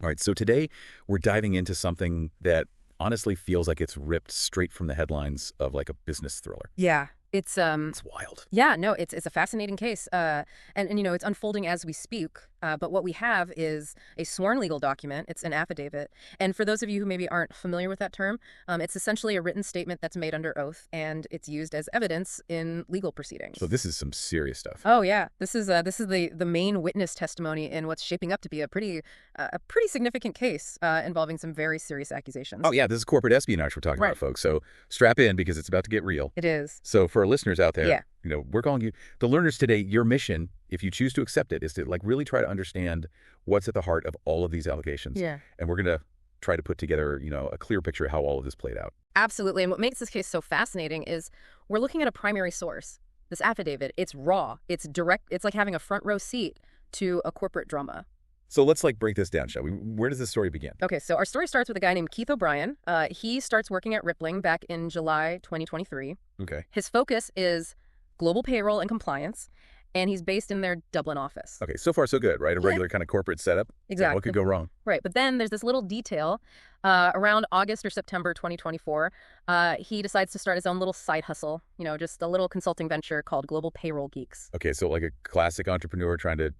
All right, so today we're diving into something that honestly feels like it's ripped straight from the headlines of like a business thriller. Yeah, It's wild. yeah, no, it's a fascinating case, and you know it's unfolding as we speak. But what we have is a sworn legal document. It's an affidavit, and for those of you who maybe aren't familiar with that term, it's essentially a written statement that's made under oath, and it's used as evidence in legal proceedings. So this is some serious stuff. Oh yeah, this is the main witness testimony in what's shaping up to be a pretty significant case involving some very serious accusations. Oh yeah, this is corporate espionage we're talking Right. about, folks. So strap in because it's about to get real. It is. So for our listeners out there, Yeah. we're calling you the learners today. Your mission, if you choose to accept it, is to like really try to understand what's at the heart of all of these allegations. Yeah. And we're going to try to put together, a clear picture of how all of this played out. Absolutely. And what makes this case so fascinating is we're looking at a primary source. This affidavit, it's raw, it's direct, it's like having a front row seat to a corporate drama. So let's break this down, shall we? Where does this story begin? Okay, so our story starts with a guy named Keith O'Brien. He starts working at Rippling back in July 2023. Okay. His focus is global payroll and compliance, and he's based in their Dublin office. Okay, so far so good, right? A regular kind of corporate setup. Exactly. What could go wrong? Right, but then there's this little detail. Around August or September 2024, he decides to start his own little side hustle, just a little consulting venture called Global Payroll Geeks. Okay, so like a classic entrepreneur trying to,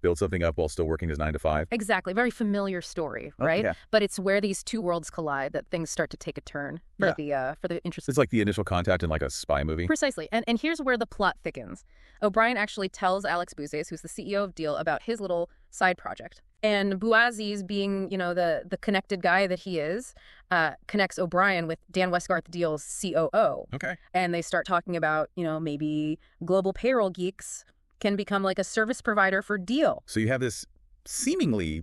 build something up while still working his 9 to 5. Exactly. Very familiar story, right? Yeah. But it's where these two worlds collide that things start to take a turn for the interest. It's like the initial contact in like a spy movie. Precisely. And here's where the plot thickens. O'Brien actually tells Alex Bouzes, who's the CEO of Deel, about his little side project. And Bouaziz, being, the connected guy that he is, connects O'Brien with Dan Westgarth, Deel's COO. Okay. And they start talking about, maybe Global Payroll Geeks can become like a service provider for Deel. So you have this seemingly,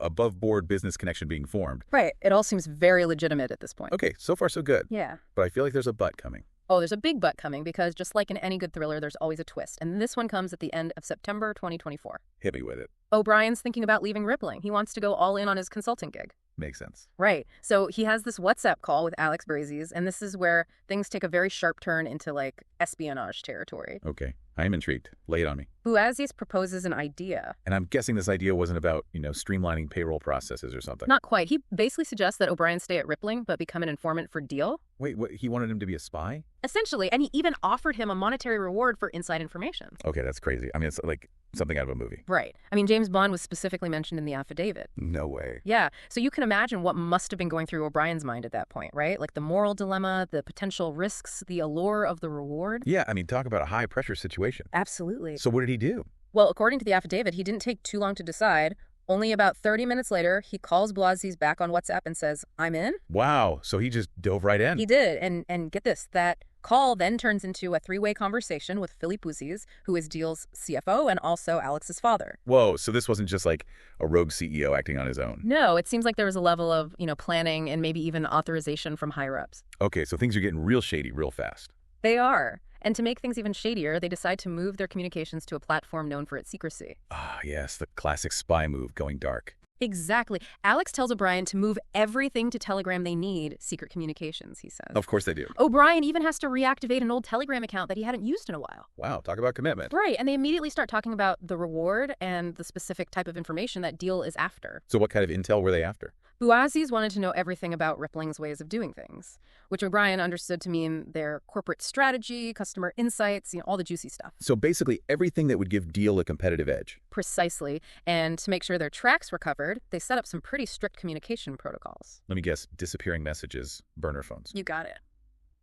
above board business connection being formed. Right. It all seems very legitimate at this point. Okay, so far so good. Yeah. But I feel like there's a but coming. Oh, there's a big but coming because just like in any good thriller, there's always a twist. And this one comes at the end of September 2024. Hit me with it. O'Brien's thinking about leaving Rippling. He wants to go all in on his consulting gig. Makes sense. Right. So he has this WhatsApp call with Alex Bouzes, and this is where things take a very sharp turn into like espionage territory. Okay, I am intrigued. Lay it on me. Bouzes proposes an idea. And I'm guessing this idea wasn't about, streamlining payroll processes or something. Not quite. He basically suggests that O'Brien stay at Rippling but become an informant for Deel. Wait, what? He wanted him to be a spy? Essentially, and he even offered him a monetary reward for inside information. Okay, that's crazy. I mean, it's like something out of a movie. Right. I mean, James Bond was specifically mentioned in the affidavit. No way. Yeah. So you can imagine what must have been going through O'Brien's mind at that point, right? Like the moral dilemma, the potential risks, the allure of the reward. Yeah, I mean, talk about a high-pressure situation. Absolutely. So what did he do? Well, according to the affidavit, he didn't take too long to decide. Only about 30 minutes later, he calls Bouzes back on WhatsApp and says, "I'm in." Wow, so he just dove right in. He did. And get this, that call then turns into a three-way conversation with Philippe Bouzes, who is Deel's CFO and also Alex's father. Whoa, so this wasn't just like a rogue CEO acting on his own. No, it seems like there was a level of, planning and maybe even authorization from higher-ups. Okay, so things are getting real shady real fast. They are. And to make things even shadier, they decide to move their communications to a platform known for its secrecy. Ah, yes, the classic spy move, going dark. Exactly. Alex tells O'Brien to move everything to Telegram they need, secret communications, he says. Of course they do. O'Brien even has to reactivate an old Telegram account that he hadn't used in a while. Wow, talk about commitment. Right, and they immediately start talking about the reward and the specific type of information that Deel is after. So what kind of intel were they after? Bouzes wanted to know everything about Rippling's ways of doing things, which O'Brien understood to mean their corporate strategy, customer insights, all the juicy stuff. So basically everything that would give Deel a competitive edge. Precisely. And to make sure their tracks were covered, they set up some pretty strict communication protocols. Let me guess, disappearing messages, burner phones. You got it.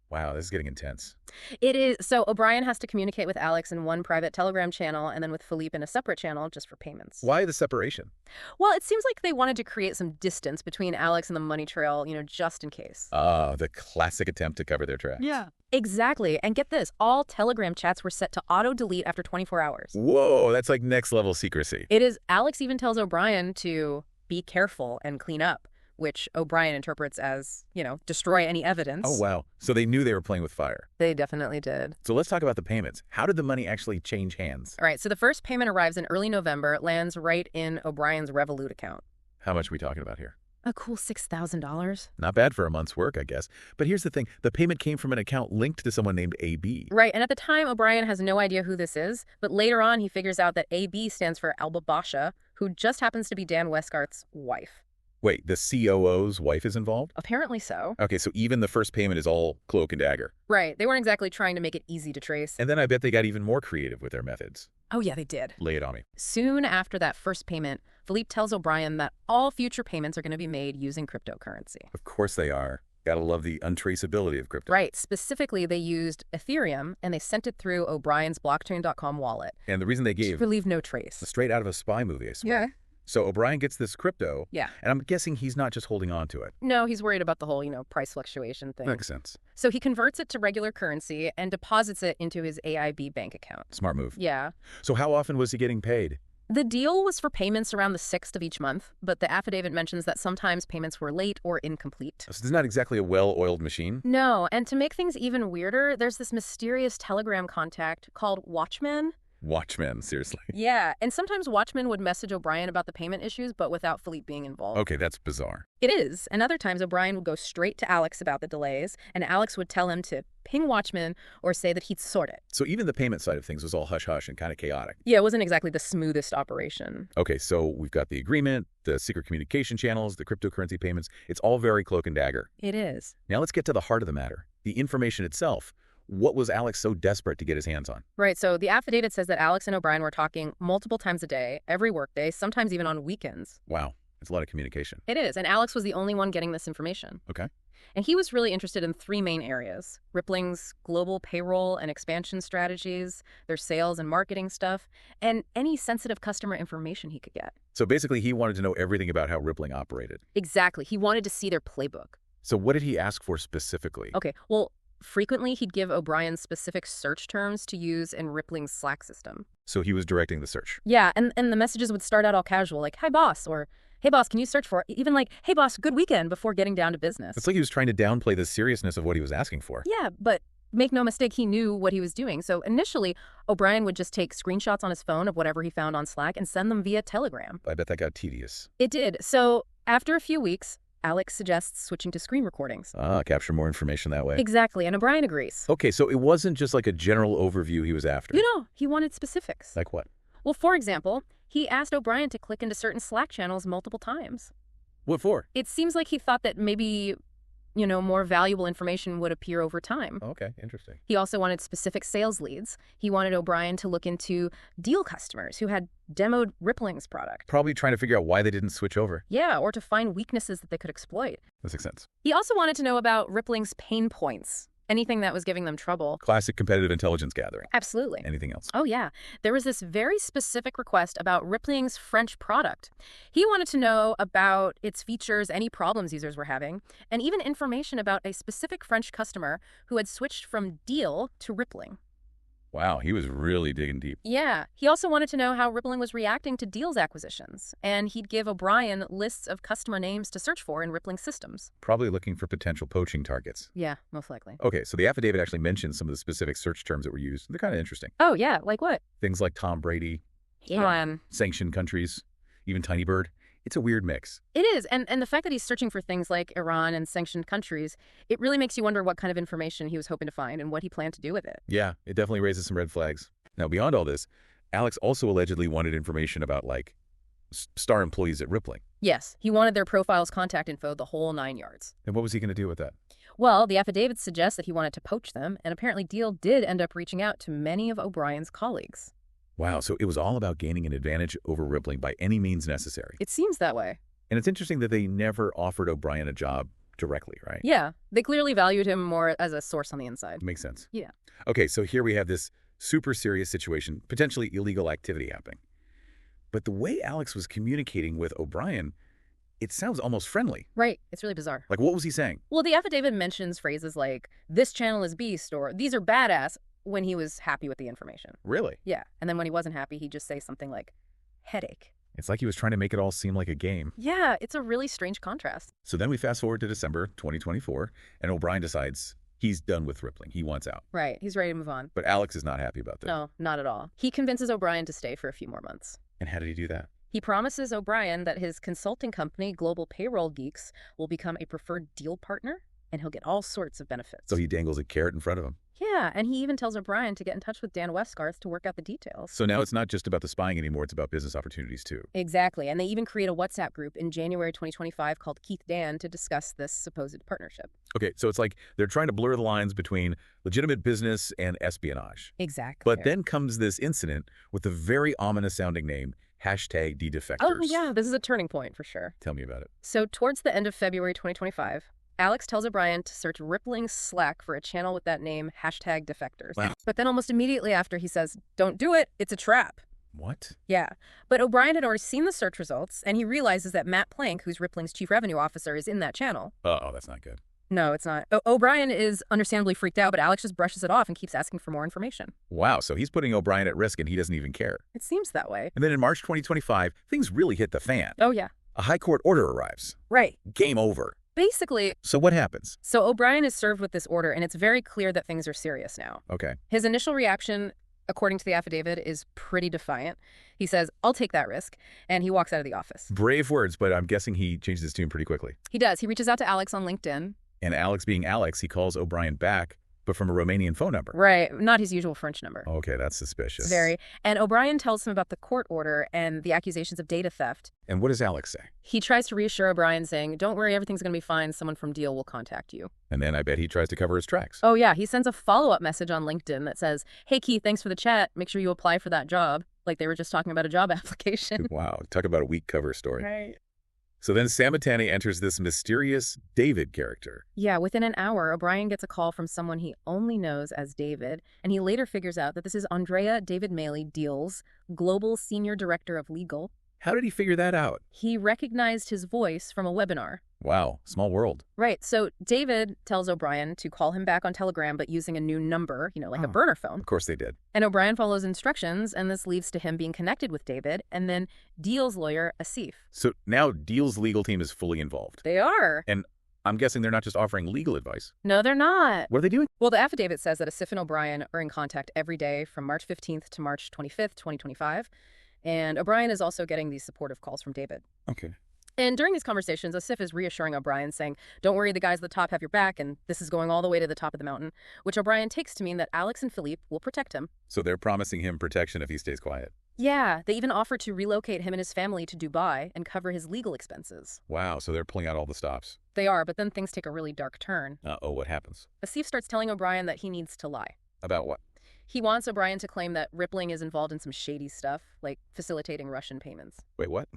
Wow, this is getting intense. It is. So O'Brien has to communicate with Alex in one private Telegram channel and then with Philippe in a separate channel just for payments. Why the separation? Well, it seems like they wanted to create some distance between Alex and the money trail, just in case. Ah, the classic attempt to cover their tracks. Yeah. Exactly. And get this, all Telegram chats were set to auto-delete after 24 hours. Whoa, that's like next level secrecy. It is. Alex even tells O'Brien to be careful and clean up, which O'Brien interprets as, destroy any evidence. Oh, wow. So they knew they were playing with fire. They definitely did. So let's talk about the payments. How did the money actually change hands? All right, so the first payment arrives in early November. It lands right in O'Brien's Revolut account. How much are we talking about here? A cool $6,000. Not bad for a month's work, I guess. But here's the thing. The payment came from an account linked to someone named AB. Right, and at the time, O'Brien has no idea who this is. But later on, he figures out that AB stands for Alba Basha, who just happens to be Dan Westgarth's wife. Wait, the COO's wife is involved? Apparently so. Okay, so even the first payment is all cloak and dagger. Right. They weren't exactly trying to make it easy to trace. And then I bet they got even more creative with their methods. Oh, yeah, they did. Lay it on me. Soon after that first payment, Philippe tells O'Brien that all future payments are going to be made using cryptocurrency. Of course they are. Gotta love the untraceability of crypto. Right. Specifically, they used Ethereum, and they sent it through O'Brien's blockchain.com wallet. And the reason they gave... To leave no trace. Straight out of a spy movie, I swear. Yeah. So O'Brien gets this crypto. Yeah. And I'm guessing he's not just holding on to it. No, he's worried about the whole, price fluctuation thing. Makes sense. So he converts it to regular currency and deposits it into his AIB bank account. Smart move. Yeah. So how often was he getting paid? The deal was for payments around the 6th of each month, but the affidavit mentions that sometimes payments were late or incomplete. So this is not exactly a well-oiled machine. No, and to make things even weirder, there's this mysterious Telegram contact called Watchman. Watchmen, seriously. Yeah, and sometimes Watchman would message O'Brien about the payment issues, but without Philippe being involved. Okay, that's bizarre. It is, and other times O'Brien would go straight to Alex about the delays, and Alex would tell him to ping Watchman or say that he'd sort it. So even the payment side of things was all hush-hush and kind of chaotic. Yeah, it wasn't exactly the smoothest operation. Okay, so we've got the agreement, the secret communication channels, the cryptocurrency payments. It's all very cloak and dagger. It is. Now let's get to the heart of the matter, the information itself. What was Alex so desperate to get his hands on? Right, so the affidavit says that Alex and O'Brien were talking multiple times a day, every workday, sometimes even on weekends. Wow, it's a lot of communication. It is, and Alex was the only one getting this information. Okay. And he was really interested in 3 main areas: Rippling's global payroll and expansion strategies, their sales and marketing stuff, and any sensitive customer information he could get. So basically he wanted to know everything about how Rippling operated. Exactly. He wanted to see their playbook. So what did he ask for specifically? Okay, well, frequently he'd give O'Brien specific search terms to use in Rippling's Slack system. So he was directing the search. Yeah, and the messages would start out all casual, like, "Hi, boss," or "Hey, boss, can you search for it?" Even like, "Hey, boss, good weekend," before getting down to business. It's like he was trying to downplay the seriousness of what he was asking for. Yeah, but make no mistake, he knew what he was doing. So initially, O'Brien would just take screenshots on his phone of whatever he found on Slack and send them via Telegram. I bet that got tedious. It did. So after a few weeks, Alex suggests switching to screen recordings. Capture more information that way. Exactly, and O'Brien agrees. Okay, so it wasn't just like a general overview he was after. He wanted specifics. Like what? Well, for example, he asked O'Brien to click into certain Slack channels multiple times. What for? It seems like he thought that maybe, more valuable information would appear over time. Okay, interesting. He also wanted specific sales leads. He wanted O'Brien to look into Deel customers who had demoed Rippling's product. Probably trying to figure out why they didn't switch over. Yeah, or to find weaknesses that they could exploit. That makes sense. He also wanted to know about Rippling's pain points, anything that was giving them trouble. Classic competitive intelligence gathering. Absolutely. Anything else? Oh, yeah. There was this very specific request about Rippling's French product. He wanted to know about its features, any problems users were having, and even information about a specific French customer who had switched from Deel to Rippling. Wow, he was really digging deep. Yeah. He also wanted to know how Rippling was reacting to Deel's acquisitions, and he'd give O'Brien lists of customer names to search for in Rippling systems. Probably looking for potential poaching targets. Yeah, most likely. Okay, so the affidavit actually mentions some of the specific search terms that were used. They're kind of interesting. Oh, yeah, like what? Things like Tom Brady, Yeah. sanctioned countries, even Tiny Bird. It's a weird mix. It is, and the fact that he's searching for things like Iran and sanctioned countries, it really makes you wonder what kind of information he was hoping to find and what he planned to do with it. Yeah, it definitely raises some red flags. Now, beyond all this, Alex also allegedly wanted information about, star employees at Rippling. Yes, he wanted their profiles, contact info, the whole 9 yards. And what was he going to do with that? Well, the affidavit suggests that he wanted to poach them, and apparently Deel did end up reaching out to many of O'Brien's colleagues. Wow, so it was all about gaining an advantage over Rippling by any means necessary. It seems that way. And it's interesting that they never offered O'Brien a job directly, right? Yeah, they clearly valued him more as a source on the inside. Makes sense. Yeah. Okay, so here we have this super serious situation, potentially illegal activity happening. But the way Alex was communicating with O'Brien, it sounds almost friendly. Right. It's really bizarre. Like, what was he saying? Well, the affidavit mentions phrases like, "This channel is beast," or "These are badass," when he was happy with the information. Really? Yeah. And then when he wasn't happy, he'd just say something like, "Headache." It's like he was trying to make it all seem like a game. Yeah, it's a really strange contrast. So then we fast forward to December 2024, and O'Brien decides he's done with Rippling. He wants out. Right. He's ready to move on. But Alex is not happy about this. No, not at all. He convinces O'Brien to stay for a few more months. And how did he do that? He promises O'Brien that his consulting company, Global Payroll Geeks, will become a preferred deal partner, and he'll get all sorts of benefits. So he dangles a carrot in front of him. Yeah, and he even tells O'Brien to get in touch with Dan Westgarth to work out the details. So now it's not just about the spying anymore, it's about business opportunities too. Exactly, and they even create a WhatsApp group in January 2025 called Keith Dan to discuss this supposed partnership. Okay, so it's like they're trying to blur the lines between legitimate business and espionage. Exactly. But then comes this incident with a very ominous-sounding name, #DDefectors. Oh, yeah, this is a turning point for sure. Tell me about it. So towards the end of February 2025, Alex tells O'Brien to search Rippling's Slack for a channel with that name, #defectors. Wow. But then almost immediately after, he says, don't do it, it's a trap. What? Yeah, but O'Brien had already seen the search results, and he realizes that Matt Plank, who's Rippling's chief revenue officer, is in that channel. Uh-oh, that's not good. No, it's not. O'Brien is understandably freaked out, but Alex just brushes it off and keeps asking for more information. Wow, so he's putting O'Brien at risk and he doesn't even care. It seems that way. And then in March 2025, things really hit the fan. Oh, yeah. A high court order arrives. Right. Game over. Basically, So what happens? so O'Brien is served with this order, and it's very clear that things are serious now. Okay. His initial reaction, according to the affidavit, is pretty defiant. He says, I'll take that risk, and he walks out of the office. Brave words, but I'm guessing he changes his tune pretty quickly. He does. He reaches out to Alex on LinkedIn. And Alex being Alex, he calls O'Brien back, but from a Romanian phone number. Right. Not his usual French number. Okay, that's suspicious. Very. And O'Brien tells him about the court order and the accusations of data theft. And what does Alex say? He tries to reassure O'Brien, saying, don't worry, everything's going to be fine. Someone from Deel will contact you. And then I bet he tries to cover his tracks. Oh, yeah. He sends a follow-up message on LinkedIn that says, hey, Keith, thanks for the chat. Make sure you apply for that job. Like they were just talking about a job application. Wow, talk about a weak cover story. Right. So then Samatani enters this mysterious David character. Yeah, within an hour, O'Brien gets a call from someone he only knows as David, and he later figures out that this is Andrea David Maley, Deel's global senior director of legal. How did he figure that out? He recognized his voice from a webinar. Wow, small world. Right, so David tells O'Brien to call him back on Telegram, but using a new number, like a burner phone. Of course they did. And O'Brien follows instructions, and this leads to him being connected with David, and then Deel's lawyer, Asif. So now Deel's legal team is fully involved. They are. And I'm guessing they're not just offering legal advice. No, they're not. What are they doing? Well, the affidavit says that Asif and O'Brien are in contact every day from March 15th to March 25th, 2025. And O'Brien is also getting these supportive calls from David. Okay. And during these conversations, Asif is reassuring O'Brien, saying, don't worry, the guys at the top have your back, and this is going all the way to the top of the mountain, which O'Brien takes to mean that Alex and Philippe will protect him. So they're promising him protection if he stays quiet. Yeah, they even offer to relocate him and his family to Dubai and cover his legal expenses. Wow, so they're pulling out all the stops. They are, but then things take a really dark turn. Uh-oh, what happens? Asif starts telling O'Brien that he needs to lie. About what? He wants O'Brien to claim that Rippling is involved in some shady stuff, like facilitating Russian payments. Wait, what?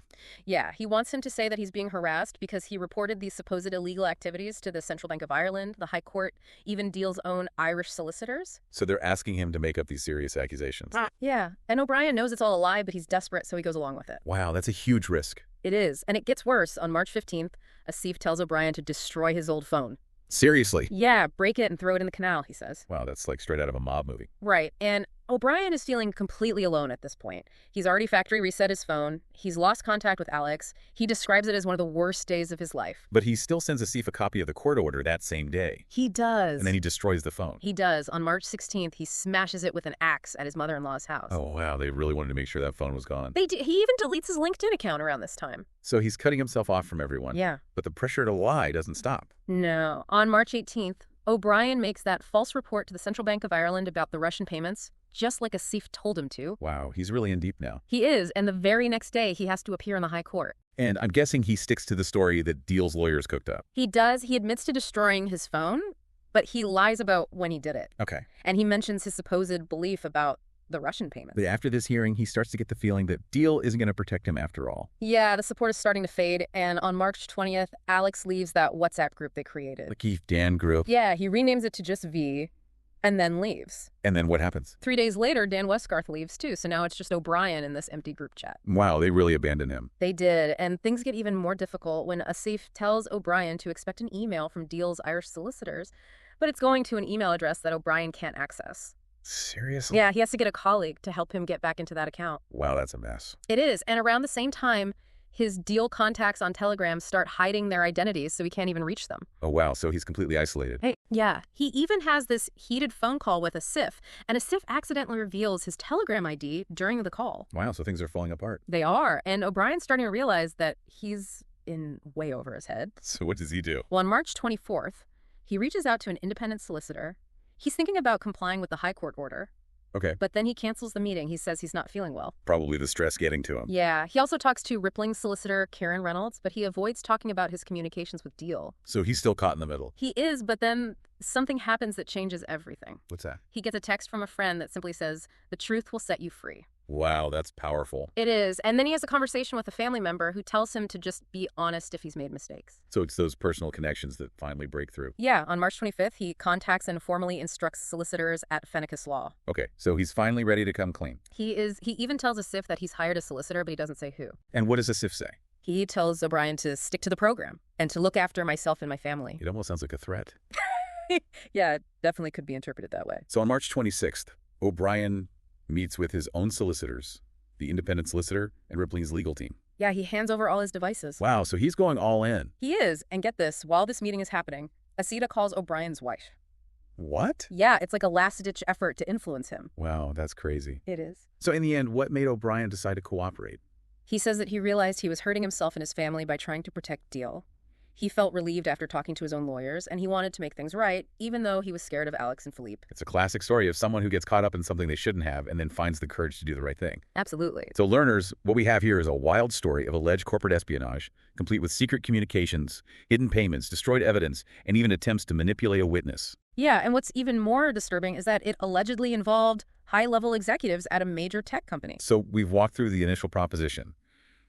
Yeah, he wants him to say that he's being harassed because he reported these supposed illegal activities to the Central Bank of Ireland, the High Court, even Deel's own Irish solicitors. So they're asking him to make up these serious accusations. Yeah, and O'Brien knows it's all a lie, but he's desperate, so he goes along with it. Wow, that's a huge risk. It is, and it gets worse. On March 15th, Asif tells O'Brien to destroy his old phone. Seriously? Yeah, break it and throw it in the canal, he says. Wow, that's like straight out of a mob movie. Right, and O'Brien is feeling completely alone at this point. He's already factory reset his phone. He's lost contact with Alex. He describes it as one of the worst days of his life. But he still sends Asif a copy of the court order that same day. He does. And then he destroys the phone. He does. On March 16th, he smashes it with an axe at his mother-in-law's house. Oh, wow, they really wanted to make sure that phone was gone. He even deletes his LinkedIn account around this time. So he's cutting himself off from everyone. Yeah. But the pressure to lie doesn't stop. No. On March 18th, O'Brien makes that false report to the Central Bank of Ireland about the Russian payments, just like Asif told him to. Wow, he's really in deep now. He is, and the very next day, he has to appear in the High Court. And I'm guessing he sticks to the story that Deel's lawyers cooked up. He does. He admits to destroying his phone, but he lies about when he did it. Okay. And he mentions his supposed belief about the Russian payments. After this hearing, he starts to get the feeling that Deel isn't going to protect him after all. Yeah, the support is starting to fade, and on March 20th, Alex leaves that WhatsApp group they created. The Keith Dan group. Yeah, he renames it to just V, and then leaves. And then what happens? 3 days later, Dan Westgarth leaves too, so now it's just O'Brien in this empty group chat. Wow, they really abandoned him. They did, and things get even more difficult when Asif tells O'Brien to expect an email from Deel's Irish solicitors, but it's going to an email address that O'Brien can't access. Seriously? Yeah, he has to get a colleague to help him get back into that account. Wow, that's a mess. It is, and around the same time, his Deel contacts on Telegram start hiding their identities so he can't even reach them. Oh, wow, so he's completely isolated. Hey, yeah. He even has this heated phone call with Asif, and Asif accidentally reveals his Telegram ID during the call. Wow, so things are falling apart. They are, and O'Brien's starting to realize that he's in way over his head. So what does he do? Well, on March 24th, he reaches out to an independent solicitor. He's thinking about complying with the high court order, Okay, but then he cancels the meeting. He says he's not feeling well. probably the stress getting to him. Yeah, he also talks to Rippling's solicitor, Karen Reynolds, but he avoids talking about his communications with Deel. So he's still caught in the middle. He is, but then something happens that changes everything. What's that? He gets a text from a friend that simply says, "The truth will set you free." Wow, that's powerful. It is. And then he has a conversation with a family member who tells him to just be honest if he's made mistakes. So it's those personal connections that finally break through. Yeah, on March 25th, he contacts and formally instructs solicitors at Fennicus Law. Okay, so he's finally ready to come clean. He even tells Asif that he's hired a solicitor, but he doesn't say who. And what does Asif say? He tells O'Brien to stick to the program and to look after myself and my family. It almost sounds like a threat. Yeah, it definitely could be interpreted that way. So on March 26th, O'Brien meets with his own solicitors, the independent solicitor, and Rippling's legal team. Yeah, he hands over all his devices. Wow, so he's going all in. He is. And get this, while this meeting is happening, Asita calls O'Brien's wife. What? Yeah, it's like a last-ditch effort to influence him. Wow, that's crazy. It is. So in the end, what made O'Brien decide to cooperate? He says that he realized he was hurting himself and his family by trying to protect Deel. He felt relieved after talking to his own lawyers, and he wanted to make things right, even though he was scared of Alex and Philippe. It's a classic story of someone who gets caught up in something they shouldn't have and then finds the courage to do the right thing. Absolutely. So learners, what we have here is a wild story of alleged corporate espionage, complete with secret communications, hidden payments, destroyed evidence, and even attempts to manipulate a witness. Yeah, and what's even more disturbing is that it allegedly involved high-level executives at a major tech company. So we've walked through the initial proposition,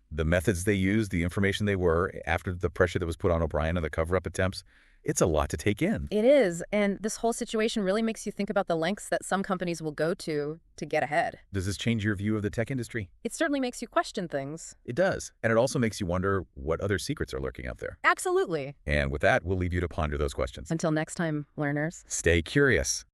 the methods they used, the information they were, after the pressure that was put on O'Brien and the cover-up attempts. It's a lot to take in. It is, and this whole situation really makes you think about the lengths that some companies will go to get ahead. Does this change your view of the tech industry? It certainly makes you question things. It does. And it also makes you wonder what other secrets are lurking out there. Absolutely. And with that, we'll leave you to ponder those questions. Until next time, learners. Stay curious.